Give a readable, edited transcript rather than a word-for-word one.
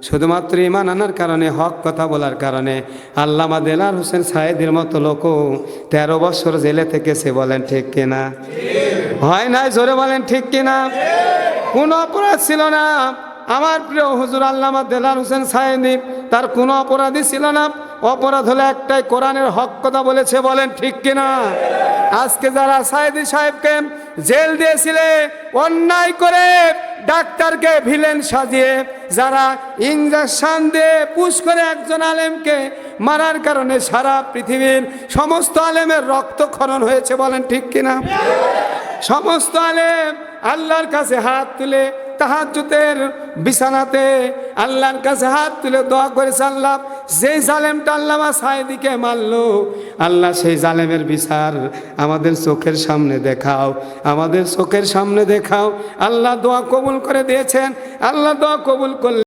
শুধুমাত্র ঈমান আনার কারণে, হক কথা বলার কারণে আল্লামা দেলাওয়ার হোসেন সাঈদীর মতো লোকও 13 বছর জেলে থেকেছে। বলেন ঠিক কিনা? হয় নাই? জোরে বলেন ঠিক কিনা? কোনো অপরাধ ছিল না। আমার প্রিয় হুজুর আল্লামা দেলাওয়ার হোসেন সাঈদী, তার কোনো অপরাধী ছিল না। অপরাধ হলো একটাই, কোরআনের হক কথা বলেছে। বলেন ঠিক কিনা? আজকে যারা সাঈদী সাহেবকে জেল দিয়েছিলে অন্যায় করে, ডাক্তারকে ভিলেন সাজিয়ে, যারা ইঞ্জেকশন দিয়ে পুশ করে একজন আলেমকে মারার কারণে সারা পৃথিবীর সমস্ত আলেমের রক্তক্ষরণ হয়েছে। বলেন ঠিক কিনা? সমস্ত আলেম আল্লাহর কাছে হাত তুলে তাহাজ্জুদের বিছানাতে আল্লাহর কাছে হাত তুলে দোয়া করেছে, আল্লাহ যেই জালেমটা আল্লামা সাঈদীকে মারলো, আল্লাহ সেই জালেমের বিচার আমাদের চোখের সামনে দেখাও, আমাদের চোখের সামনে দেখাও। আল্লাহ দোয়া কবুল করে দিয়েছেন। আল্লাহ দোয়া কবুল করলেন।